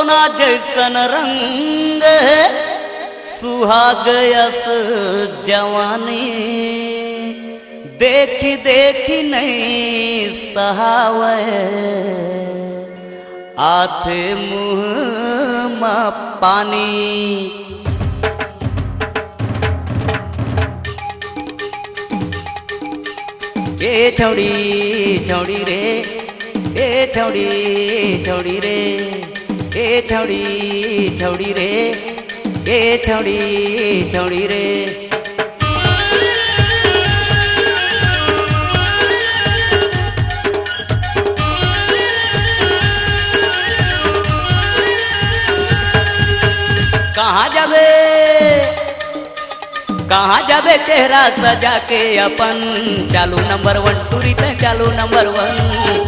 सोना जैसन रंग है, सुहाग यस जवानी, देखी देखी नहीं सहावे, आथे मुँह में पानी। ए छौड़ी छौड़ी रे, ए छौड़ी छौड़ी रे, ए छौड़ी छौड़ी रे, ए छौड़ी छौड़ी रे। कहाँ जाबे कहाँ जाबे चेहरा सजा के अपन, चालू नंबर 1 टूरी ते चालू नंबर 1,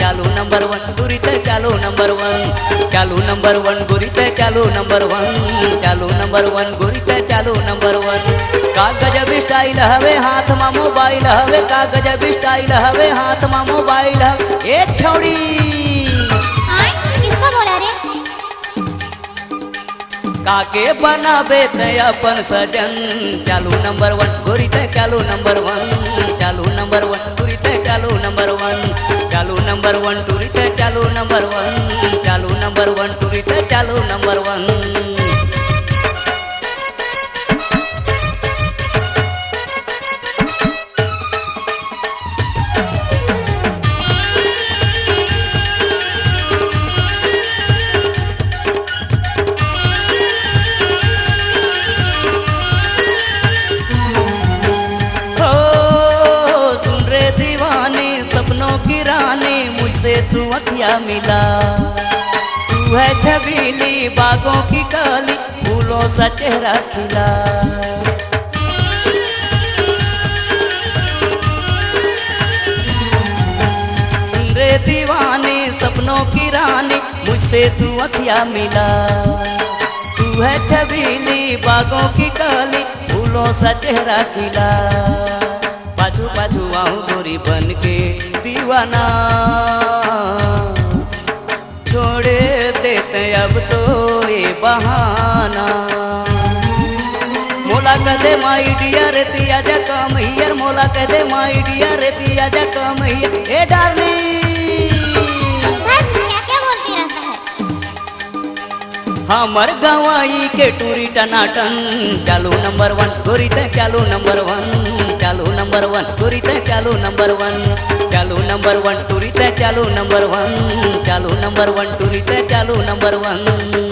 चालू नंबर 1 टूरी ते चालू नंबर 1, चालू नंबर 1 गोरी ते चालू नंबर 1, चालू नंबर 1 गोरी ते चालू नंबर 1। का गजब स्टाइल हवे हाथ में मोबाइल हवे, का गजब स्टाइल हवे हाथ में मोबाइल हवे। ए छौड़ी किसको बोला रे? काके बनाबे ते अपन सजन, चालू नंबर 1 गोरी ते चालू नंबर 1, चालू नंबर 1 टूरी ते चालू नंबर 1, चालू नंबर 1 टूरी ते चालू नंबर 1, चालू नंबर 1 टूरी ते चालू नंबर 1। मुझसे तू अखिया मिला, तू है छबीली बागों की काली, फूलों सा चेहरा खिला। सुन रे दीवानी सपनों की रानी, मुझसे तू अखिया मिला, तू है छबीली बागों की काली, फूलों सा चेहरा खिला। पाछू पाछू आऊं गोरी बन के दीवाना, छोड़े देते अब तो ये बहाना। मोला कदे माई डियर तिया जा कम हियर, मोला कदे माई डियर तिया जा कम हियर। ए डार्लिंग क्या बोलती रहता है? हमर गवाई के टूरी टनाटन, चालू नंबर 1 गोरी ते चालू नंबर 1, चालू नंबर 1 गोरी ते चालू नंबर 1, चालू नंबर 1 टूरी ते चालू नंबर 1, चालू नंबर 1 टूरी ते चालू नंबर 1।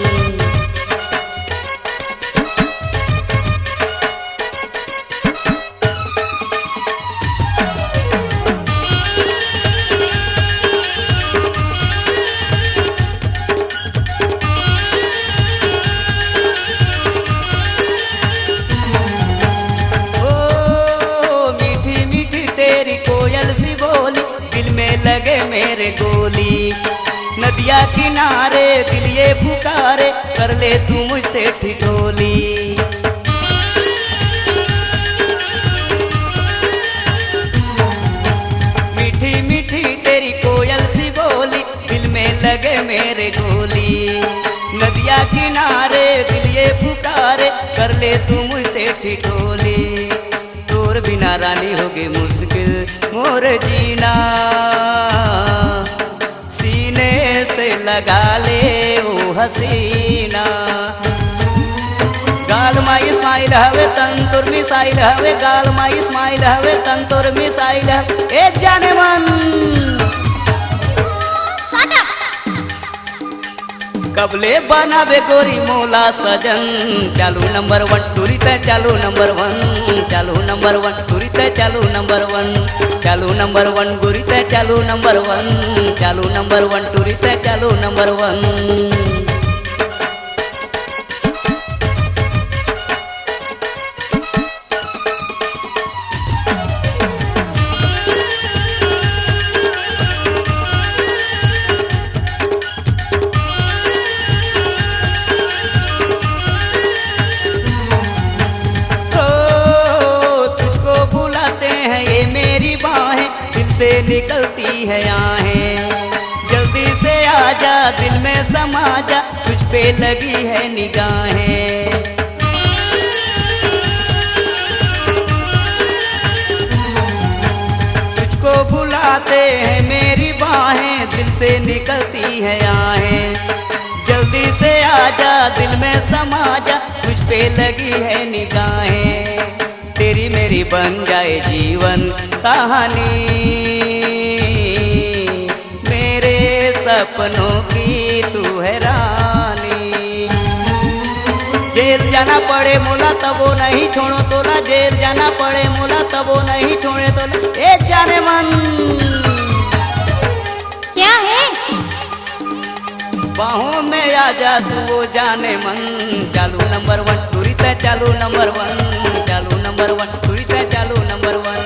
लगे मेरे गोली नदिया किनारे, दिल ये पुकारे, कर ले तू मुझसे ठिठोली। मीठी मीठी तेरी कोयल सी बोली, दिल में लगे मेरे गोली, नदिया किनारे, दिल ये पुकारे, कर ले तू मुझसे ठिठोली। तोर बिना रानी होगे मुश्किल मोर जीना, सीने से लगा ले ओ हसीना। गाल माई स्माइल हवे तंतुर मिसाइल हवे, गाल माई स्माइल हवे तंतुर मिसाइल हवे। ए जाने मन कबले बनावे गोरी मोला सजन, चालू नंबर 1 टूरी ते चालू नंबर 1, चालू नंबर 1 टूरी ते चालू नंबर 1, चालू नंबर 1 गोरी ते चालू नंबर 1, चालू नंबर 1 टूरी ते चालू नंबर 1। से निकलती है आहें, जल्दी से आजा दिल में समा जा, तुझ पे लगी है निगाहें। तुझको बुलाते हैं मेरी बाहें, दिल से निकलती है आहें। जल्दी से आजा दिल में समा जा, तुझ पे लगी है निगाहें। तेरी मेरी बन जाए जीवन कहानी, मेरे सपनों की तू है रानी। जेल जाना पड़े मोला तबो नहीं छोड़ो तोला, जेल जाना पड़े मोला तबो नहीं छोड़े तोला। ए जाने मन क्या है? बाहों में आजा तू वो जाने मन। चालू नंबर 1 तुरी ते चालू नंबर 1, चालू नंबर 1 तुरी ते चालू नंबर 1,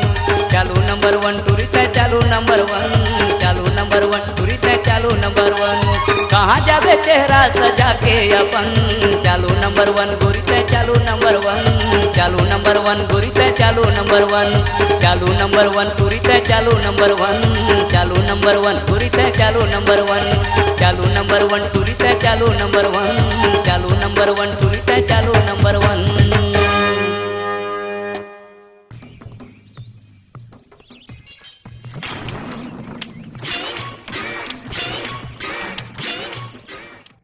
चालू नंबर 1 तुरी ते चालू नंबर 1, चालू नंबर 1 तुरी ते चालू नंबर 1। कहाँ जावे चेहरा सजा के अपन, चालू नंबर 1 गोरी ते चालू नंबर 1, चालू नंबर 1 गोरी ते चालू नंबर 1, चालू नंबर 1 तुरी ते चालू नंबर 1, चालू नंबर 1 तुरी ते चालू नंबर 1, चालू नंबर 1 तुरी ते चालू नंबर 1।